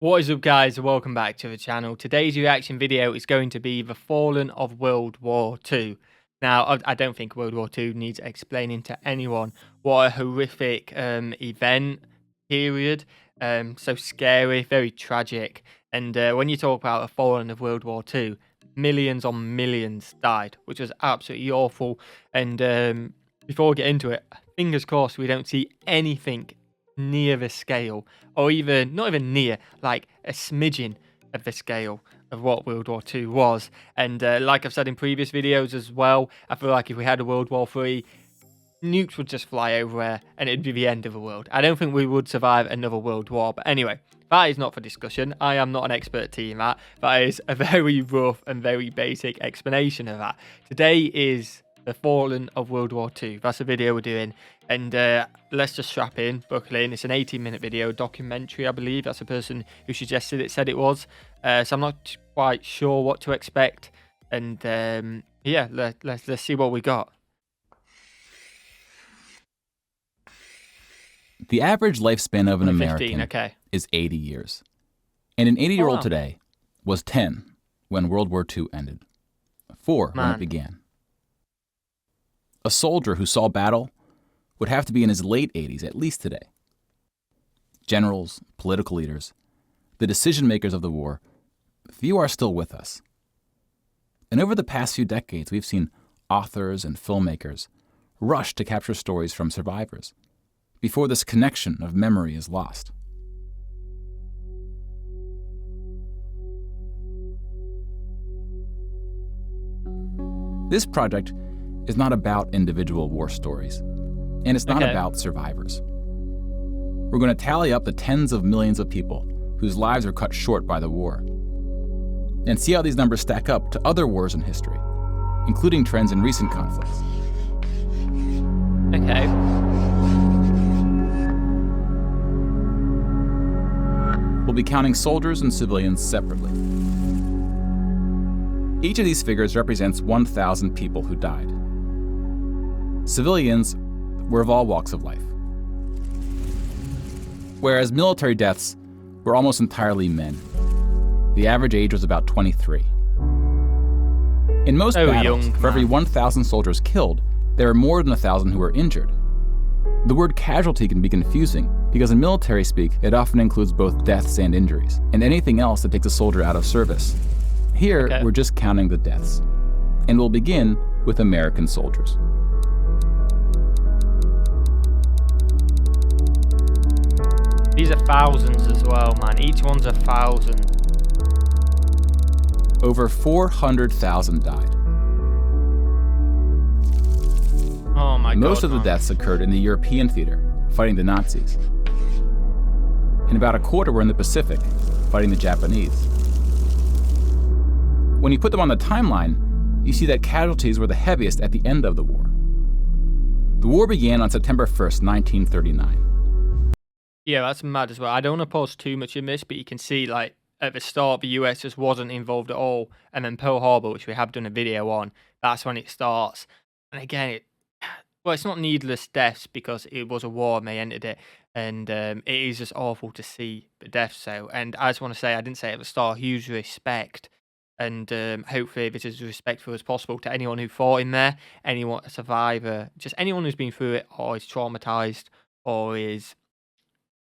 What is up, guys, and welcome back to the channel. Today's reaction video is going to be the fallen of World War II. Now, I don't think World War II needs explaining to anyone. What a horrific event, period. So scary, very tragic. And when you talk about the fallen of World War II, millions on millions died, which was absolutely awful. And before we get into it, fingers crossed we don't see anything near the scale, or even not even near, like a smidgen of the scale of what World War II was. And like I've said in previous videos as well, I feel like if we had a World War III, nukes would just fly over there and it'd be the end of the world. I don't think we would survive another world war. But anyway, that is not for discussion. I am not an expert in that. That is a very rough and very basic explanation of that. Today is the fallen of World War II. That's the video we're doing. And let's just strap in, buckle in. It's an 18-minute video, documentary, I believe. That's the person who suggested it, said it was. So I'm not quite sure what to expect. And yeah, let's see what we got. The average lifespan of an 15, American okay, is 80 years. And an 80-year-old today was 10 when World War II ended, 4 when it began. A soldier who saw battle would have to be in his late 80s at least today. Generals, political leaders, the decision makers of the war, few are still with us. And over the past few decades, we've seen authors and filmmakers rush to capture stories from survivors before this connection of memory is lost. This project is not about individual war stories, and it's not about survivors. We're going to tally up the tens of millions of people whose lives were cut short by the war, and see how these numbers stack up to other wars in history, including trends in recent conflicts. Okay. We'll be counting soldiers and civilians separately. Each of these figures represents 1,000 people who died. Civilians were of all walks of life, whereas military deaths were almost entirely men. The average age was about 23. In most battles, for every 1,000 soldiers killed, there are more than 1,000 who were injured. The word casualty can be confusing because in military speak, it often includes both deaths and injuries, and anything else that takes a soldier out of service. Here, we're just counting the deaths, and we'll begin with American soldiers. These are thousands as well, man. Each one's 1,000. Over 400,000 died. Oh my God. Most of the deaths occurred in the European theater, fighting the Nazis. And about a quarter were in the Pacific, fighting the Japanese. When you put them on the timeline, you see that casualties were the heaviest at the end of the war. The war began on September 1st, 1939. Yeah, that's mad as well. I don't want to post too much in this, but you can see, like, at the start, the US just wasn't involved at all. And then Pearl Harbor, which we have done a video on, that's when it starts. And again, well, it's not needless deaths because it was a war and they entered it. And it is just awful to see the deaths. So, and I just want to say, I didn't say at the start, huge respect. And hopefully this is as respectful as possible to anyone who fought in there, anyone, a survivor, just anyone who's been through it or is traumatized or is...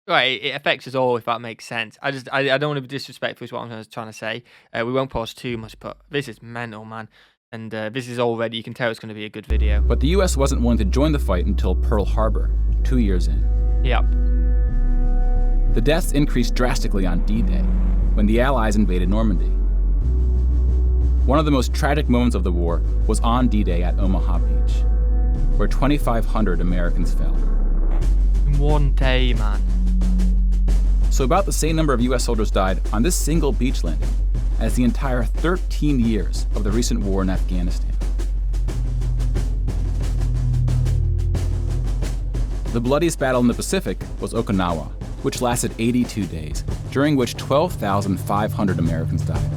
Right, it affects us all, if that makes sense. I don't want to be disrespectful is what I'm trying to say. We won't pause too much, but this is mental, man. And this is already, you can tell it's going to be a good video. But the US wasn't willing to join the fight until Pearl Harbor, 2 years in. Yep. The deaths increased drastically on D-Day, when the Allies invaded Normandy. One of the most tragic moments of the war was on D-Day at Omaha Beach, where 2,500 Americans fell. In one day, man. So about the same number of US soldiers died on this single beach landing as the entire 13 years of the recent war in Afghanistan. The bloodiest battle in the Pacific was Okinawa, which lasted 82 days, during which 12,500 Americans died.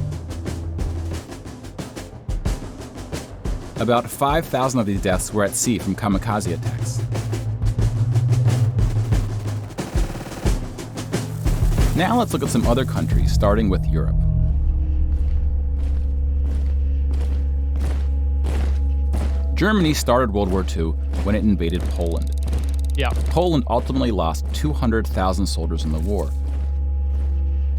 About 5,000 of these deaths were at sea from kamikaze attacks. Now let's look at some other countries, starting with Europe. Germany started World War II when it invaded Poland. Yeah. Poland ultimately lost 200,000 soldiers in the war.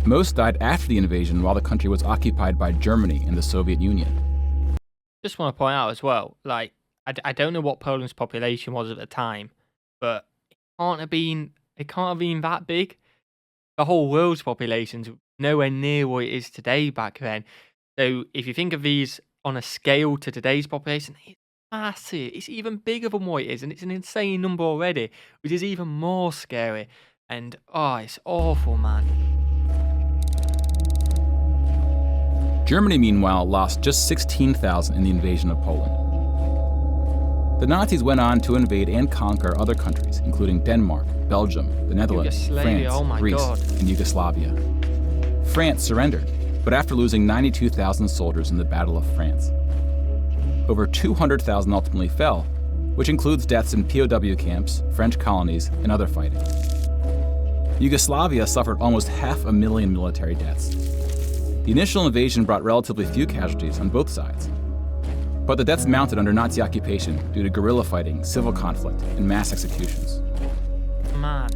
Most died after the invasion while the country was occupied by Germany and the Soviet Union. Just want to point out as well, like, I don't know what Poland's population was at the time, but it can't have been that big. The whole world's population's nowhere near what it is today back then. So if you think of these on a scale to today's population, it's massive. It's even bigger than what it is, and it's an insane number already, which is even more scary. And it's awful, man. Germany, meanwhile, lost just 16,000 in the invasion of Poland. The Nazis went on to invade and conquer other countries, including Denmark, Belgium, the Netherlands, France, Greece, and Yugoslavia. France surrendered, but after losing 92,000 soldiers in the Battle of France. Over 200,000 ultimately fell, which includes deaths in POW camps, French colonies, and other fighting. Yugoslavia suffered almost 500,000 military deaths. The initial invasion brought relatively few casualties on both sides, but the deaths mounted under Nazi occupation due to guerrilla fighting, civil conflict, and mass executions. Man.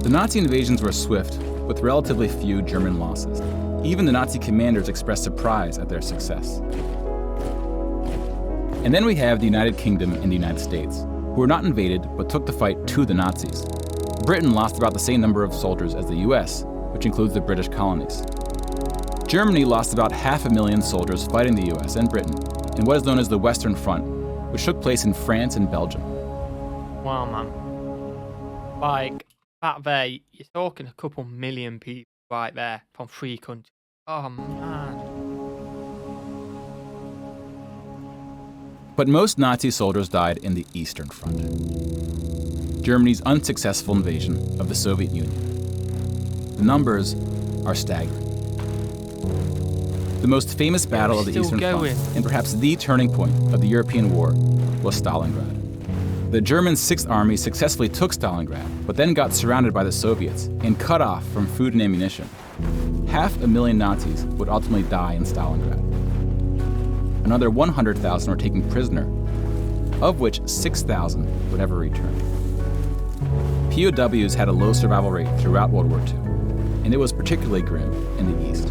The Nazi invasions were swift, with relatively few German losses. Even the Nazi commanders expressed surprise at their success. And then we have the United Kingdom and the United States, who were not invaded but took the fight to the Nazis. Britain lost about the same number of soldiers as the US, which includes the British colonies. Germany lost about 500,000 soldiers fighting the US and Britain in what is known as the Western Front, which took place in France and Belgium. Wow, man. Like, back there, you're talking a couple million people right there from 3 countries. Oh, man. But most Nazi soldiers died in the Eastern Front, Germany's unsuccessful invasion of the Soviet Union. The numbers are staggering. The most famous battle of the Eastern Front, and perhaps the turning point of the European war, was Stalingrad. The German 6th Army successfully took Stalingrad, but then got surrounded by the Soviets and cut off from food and ammunition. 500,000 Nazis would ultimately die in Stalingrad. Another 100,000 were taken prisoner, of which 6,000 would ever return. POWs had a low survival rate throughout World War II, and it was particularly grim in the East.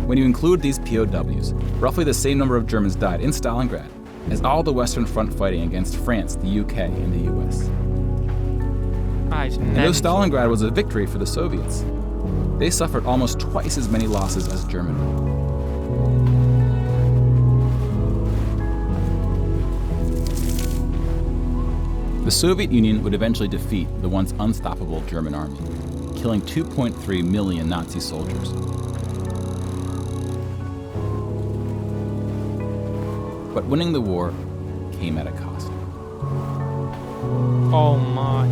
When you include these POWs, roughly the same number of Germans died in Stalingrad as all the Western Front fighting against France, the UK, and the US. And though Stalingrad was a victory for the Soviets, they suffered almost twice as many losses as Germany. The Soviet Union would eventually defeat the once unstoppable German army, killing 2.3 million Nazi soldiers. But winning the war came at a cost. Oh my.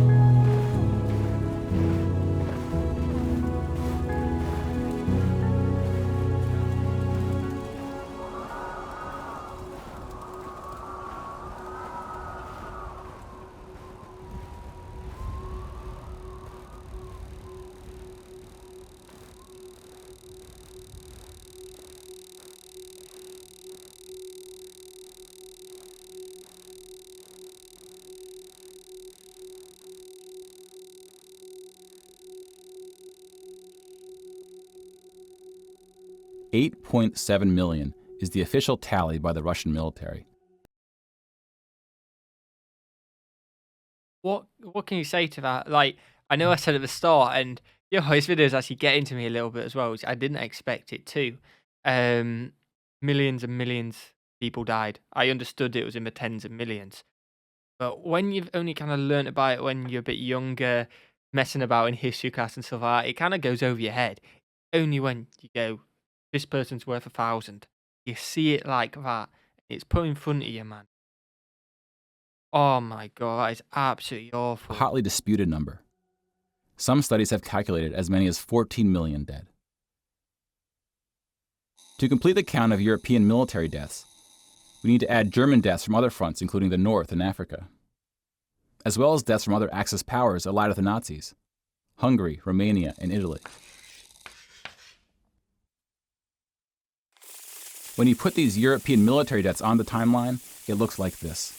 8.7 million is the official tally by the Russian military. What can you say to that? Like, I know I said at the start, and his video is actually getting to me a little bit as well, which I didn't expect it to. Millions and millions of people died. I understood it was in the tens of millions. But when you've only kind of learnt about it when you're a bit younger, messing about in history class and stuff like that, it kind of goes over your head. Only when you go, this person's worth 1,000. You see it like that. It's put in front of you, man. Oh my God, that is absolutely awful. A hotly disputed number. Some studies have calculated as many as 14 million dead. To complete the count of European military deaths, we need to add German deaths from other fronts, including the North and Africa, as well as deaths from other Axis powers allied with the Nazis, Hungary, Romania, and Italy. When you put these European military deaths on the timeline, it looks like this.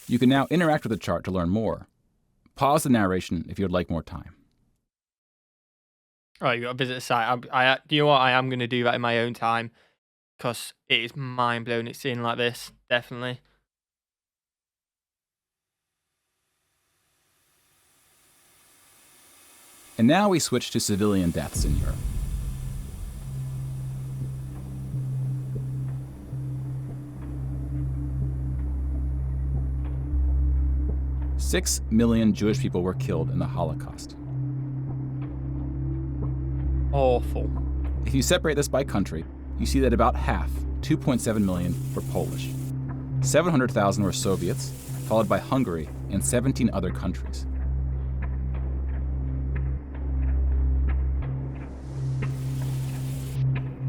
You can now interact with the chart to learn more. Pause the narration if you would like more time. Oh, you got to visit the site. Do you know what? I am going to do that in my own time because it is mind blowing. It's seeing like this, definitely. And now we switch to civilian deaths in Europe. Six million Jewish people were killed in the Holocaust. Awful. If you separate this by country, you see that about half, 2.7 million, were Polish. 700,000 were Soviets, followed by Hungary and 17 other countries.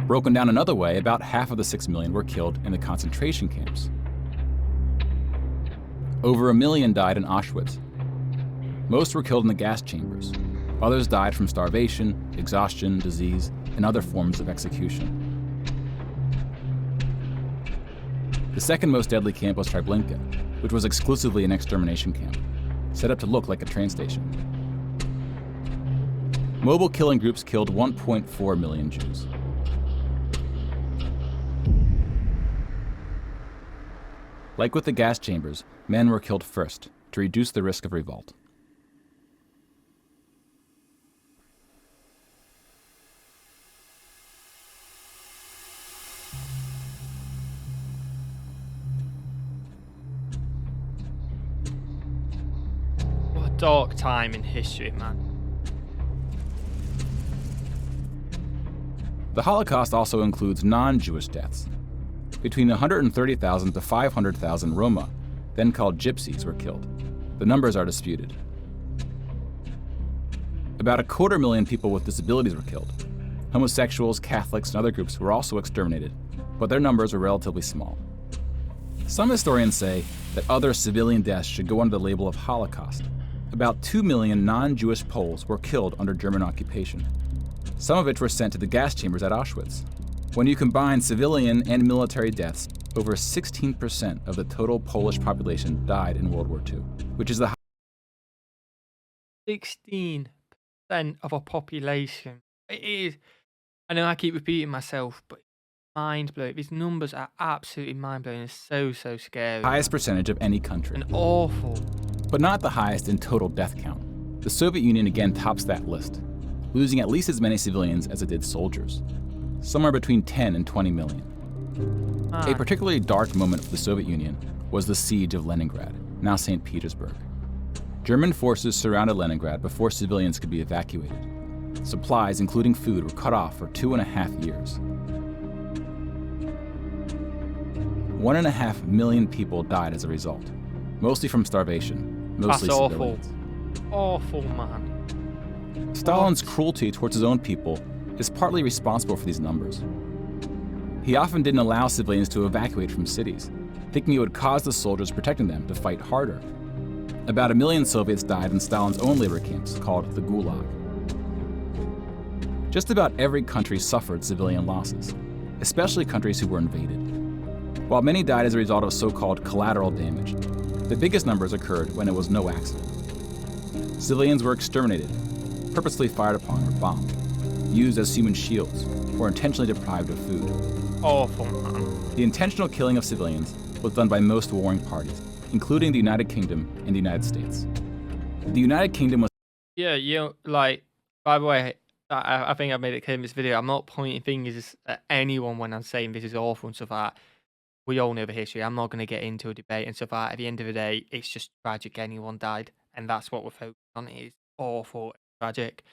Broken down another way, about half of the 6 million were killed in the concentration camps. Over 1 million died in Auschwitz. Most were killed in the gas chambers. Others died from starvation, exhaustion, disease, and other forms of execution. The second most deadly camp was Treblinka, which was exclusively an extermination camp, set up to look like a train station. Mobile killing groups killed 1.4 million Jews. Like with the gas chambers, men were killed first to reduce the risk of revolt. What a dark time in history, man. The Holocaust also includes non-Jewish deaths. Between 130,000 to 500,000 Roma, then called Gypsies, were killed. The numbers are disputed. About 250,000 people with disabilities were killed. Homosexuals, Catholics, and other groups were also exterminated, but their numbers were relatively small. Some historians say that other civilian deaths should go under the label of Holocaust. About 2 million non-Jewish Poles were killed under German occupation, some of which were sent to the gas chambers at Auschwitz. When you combine civilian and military deaths, over 16% of the total Polish population died in World War II, which is the 16% of a population. It is. I know I keep repeating myself, but mind blowing. These numbers are absolutely mind blowing. It's so scary. highest percentage of any country. And awful. But not the highest in total death count. The Soviet Union again tops that list, losing at least as many civilians as it did soldiers, somewhere between 10 and 20 million. A particularly dark moment for the Soviet Union was the siege of Leningrad, now St. Petersburg. German forces surrounded Leningrad before civilians could be evacuated. Supplies, including food, were cut off for 2.5 years. 1.5 million people died as a result, mostly from starvation, mostly That's civilians. Awful, man. Stalin's cruelty towards his own people is partly responsible for these numbers. He often didn't allow civilians to evacuate from cities, thinking it would cause the soldiers protecting them to fight harder. About 1 million Soviets died in Stalin's own labor camps, called the Gulag. Just about every country suffered civilian losses, especially countries who were invaded. While many died as a result of so-called collateral damage, the biggest numbers occurred when it was no accident. Civilians were exterminated, purposely fired upon or bombed, used as human shields, or intentionally deprived of food. Awful, man. The intentional killing of civilians was done by most warring parties, including the United Kingdom and the United States. The United Kingdom was... Yeah, like, by the way, I think I've made it clear in this video, I'm not pointing fingers at anyone when I'm saying this is awful and stuff like that. We all know the history. I'm not going to get into a debate and stuff like that. At the end of the day, it's just tragic anyone died, and that's what we're focusing on. It is awful, tragic.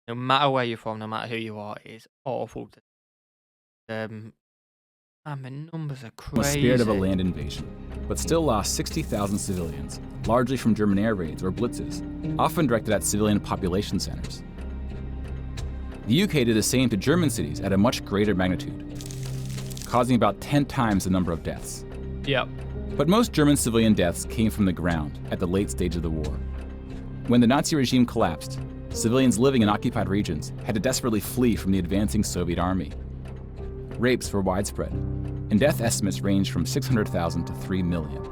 No matter where you're from, no matter who you are, it is awful. And the numbers are crazy. Was spared of a land invasion, but still lost 60,000 civilians, largely from German air raids or blitzes, often directed at civilian population centers. The UK did the same to German cities at a much greater magnitude, causing about 10 times the number of deaths. Yep. But most German civilian deaths came from the ground at the late stage of the war. When the Nazi regime collapsed, civilians living in occupied regions had to desperately flee from the advancing Soviet army. Rapes were widespread, and death estimates ranged from 600,000 to 3 million.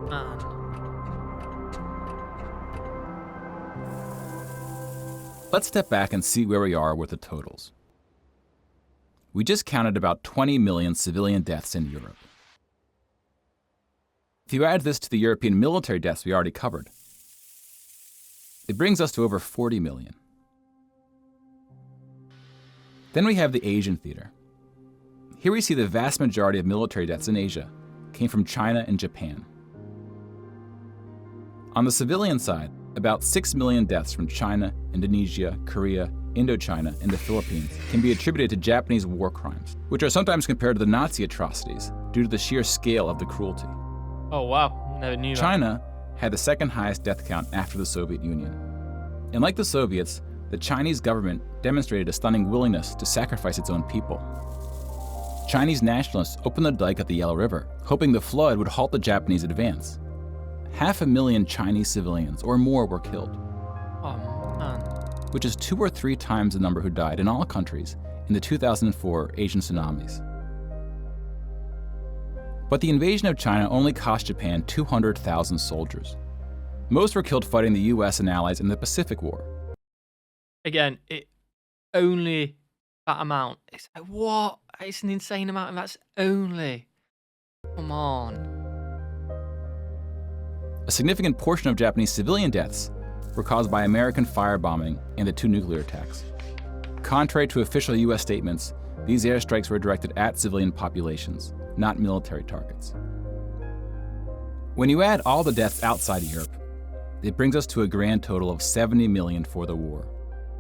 Man. Let's step back and see where we are with the totals. We just counted about 20 million civilian deaths in Europe. If you add this to the European military deaths we already covered, it brings us to over 40 million. Then we have the Asian theater. Here we see the vast majority of military deaths in Asia came from China and Japan. On the civilian side, about 6 million deaths from China, Indonesia, Korea, Indochina, and the Philippines can be attributed to Japanese war crimes, which are sometimes compared to the Nazi atrocities due to the sheer scale of the cruelty. Oh wow, never knew that. China had the second highest death count after the Soviet Union. And like the Soviets, the Chinese government demonstrated a stunning willingness to sacrifice its own people. Chinese nationalists opened the dike at the Yellow River, hoping the flood would halt the Japanese advance. 500,000 Chinese civilians or more were killed. Oh man. Which is 2 or 3 times the number who died in all countries in the 2004 Asian tsunamis. But the invasion of China only cost Japan 200,000 soldiers. Most were killed fighting the US and allies in the Pacific War. Again, it only that amount. It's like, what? It's an insane amount, and that's only. Come on. A significant portion of Japanese civilian deaths were caused by American firebombing and the 2 nuclear attacks. Contrary to official US statements, these airstrikes were directed at civilian populations, not military targets. When you add all the deaths outside of Europe, it brings us to a grand total of 70 million for the war,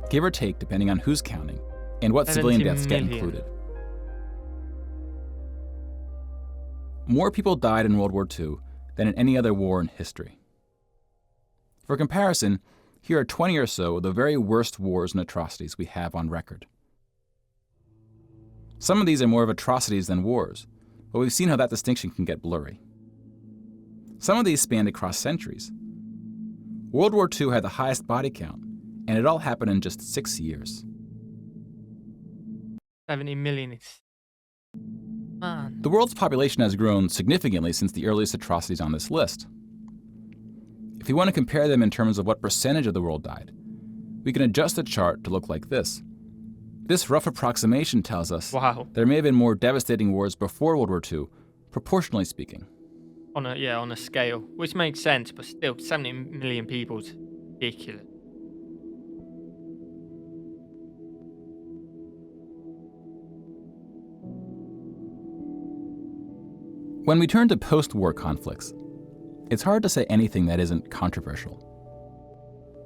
give or take depending on who's counting and what civilian deaths get included. More people died in World War II than in any other war in history. For comparison, here are 20 or so of the very worst wars and atrocities we have on record. Some of these are more of atrocities than wars, but we've seen how that distinction can get blurry. Some of these spanned across centuries. World War II had the highest body count, and it all happened in just 6 years. 70 million is... Man. The world's population has grown significantly since the earliest atrocities on this list. If you want to compare them in terms of what percentage of the world died, we can adjust the chart to look like this. This rough approximation tells us there may have been more devastating wars before World War II, proportionally speaking. On a scale, which makes sense, but still, 70 million people is ridiculous. When we turn to post-war conflicts, it's hard to say anything that isn't controversial.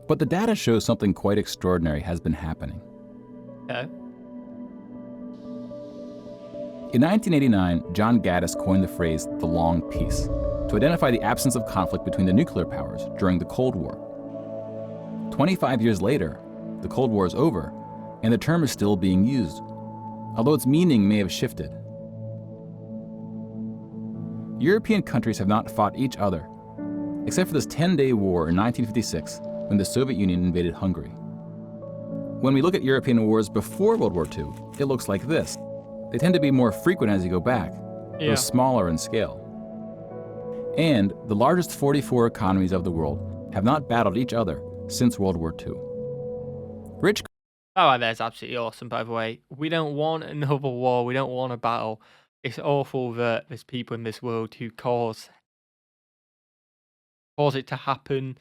But the data shows something quite extraordinary has been happening. Okay. In 1989, John Gaddis coined the phrase the long peace to identify the absence of conflict between the nuclear powers during the Cold War. 25 years later, the Cold War is over, and the term is still being used, although its meaning may have shifted. European countries have not fought each other, except for this 10-day war in 1956 when the Soviet Union invaded Hungary. When we look at European wars before World War II, it looks like this. They tend to be more frequent as you go back, though smaller in scale. And the largest 44 economies of the world have not battled each other since World War II. Rich. Oh, that's absolutely awesome, by the way. We don't want another war. We don't want a battle. It's awful that there's people in this world who cause it to happen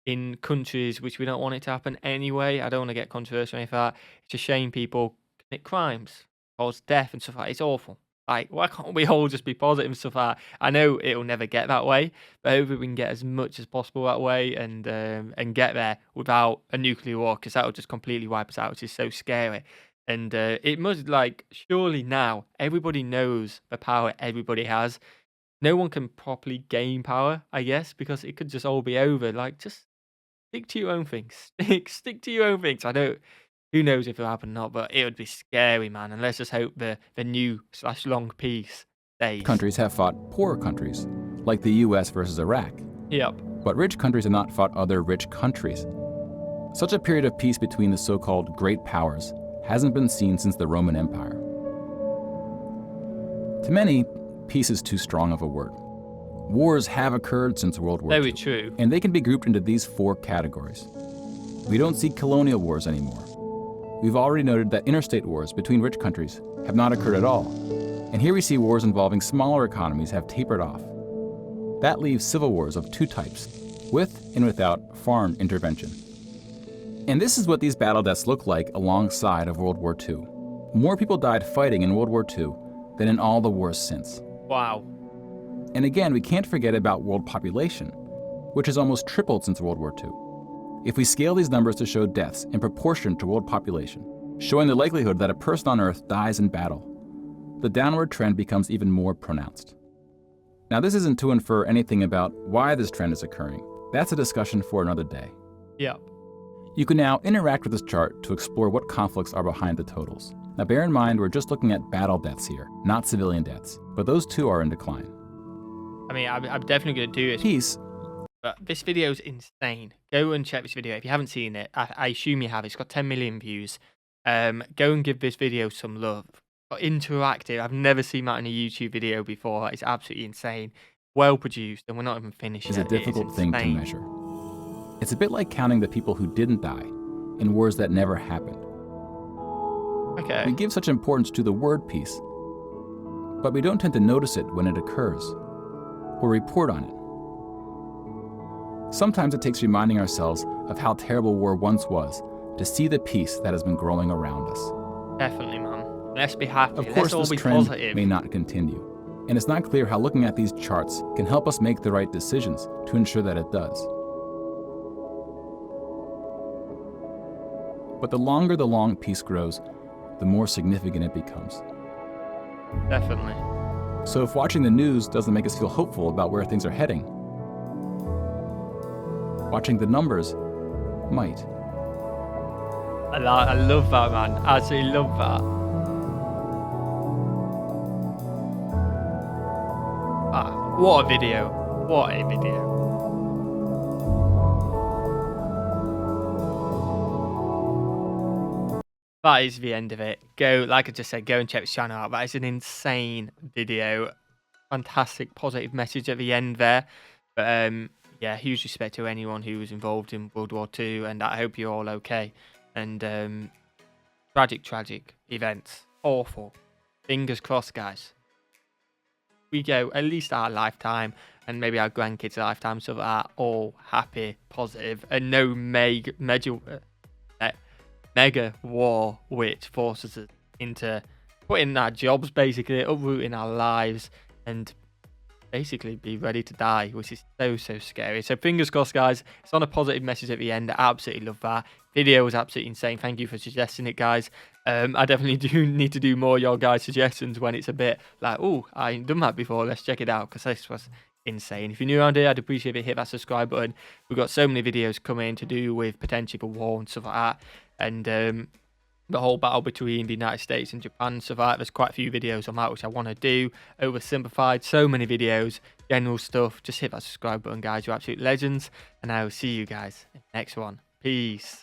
in countries which we don't want it to happen anyway. I don't want to get controversial or anything like that. It's a shame people commit crimes, cause death and stuff like that. It's awful. Like, why can't we all just be positive and stuff like that? I know it'll never get that way, but hopefully we can get as much as possible that way and get there without a nuclear war, because that will just completely wipe us out, which is so scary. And it must, like, surely now everybody knows the power everybody has. No one can properly gain power, I guess, because it could just all be over. Like, just stick to your own things. Stick to your own things. I don't. Who knows if it'll happen or not, but it would be scary, man. And let's just hope the new/long peace stays. Countries have fought poorer countries, like the US versus Iraq. Yep. But rich countries have not fought other rich countries. Such a period of peace between the so-called great powers hasn't been seen since the Roman Empire. To many, peace is too strong of a word. Wars have occurred since World War II. Very true. And they can be grouped into these 4 categories. We don't see colonial wars anymore. We've already noted that interstate wars between rich countries have not occurred at all. And here we see wars involving smaller economies have tapered off. That leaves civil wars of 2 types, with and without foreign intervention. And this is what these battle deaths look like alongside of World War II. More people died fighting in World War II than in all the wars since. Wow. And again, we can't forget about world population, which has almost tripled since World War II. If we scale these numbers to show deaths in proportion to world population, showing the likelihood that a person on Earth dies in battle, the downward trend becomes even more pronounced. Now, this isn't to infer anything about why this trend is occurring. That's a discussion for another day. Yep. You can now interact with this chart to explore what conflicts are behind the totals. Now, bear in mind, we're just looking at battle deaths here, not civilian deaths, but those too are in decline. I mean, I'm definitely going to do it. Peace. But this video is insane. Go and check this video. If you haven't seen it, I assume you have. It's got 10 million views. Go and give this video some love. Interactive. I've never seen that in a YouTube video before. It's absolutely insane. Well produced, and we're not even finished. It's a difficult thing to measure. It's a bit like counting the people who didn't die in wars that never happened. Okay. We give such importance to the word peace, but we don't tend to notice it when it occurs or report on it. Sometimes it takes reminding ourselves of how terrible war once was to see the peace that has been growing around us. Definitely, man. Let's be happy. Of course, Let's this all be trend positive. may not continue, and it's not clear how looking at these charts can help us make the right decisions to ensure that it does. But the longer the long peace grows, the more significant it becomes. Definitely. So if watching the news doesn't make us feel hopeful about where things are heading, watching the numbers might. I love that, man. I absolutely love that. What a video. What a video. That is the end of it. Go, like I just said, go and check this channel out. That is an insane video. Fantastic positive message at the end there. But yeah, huge respect to anyone who was involved in World War II, and I hope you're all okay. And tragic events. Awful. Fingers crossed, guys. We go at least our lifetime and maybe our grandkids' lifetime, so that are all happy, positive, and no mega war which forces us into putting our jobs, basically uprooting our lives, and basically be ready to die, which is so scary. So fingers crossed, guys. It's on a positive message at the end. I absolutely love that. Video was absolutely insane. Thank you for suggesting it, guys. I definitely do need to do more of your guys' suggestions when it's a bit like, oh, I ain't done that before, let's check it out, because this was insane. If you're new around here, I'd appreciate if you hit that subscribe button. We've got so many videos coming to do with potential for war and stuff like that, and the whole battle between the United States and Japan and stuff like that. There's quite a few videos on that which I want to do, oversimplified, so many videos, general stuff. Just hit that subscribe button, guys. You're absolute legends, and I will see you guys in the next one. Peace.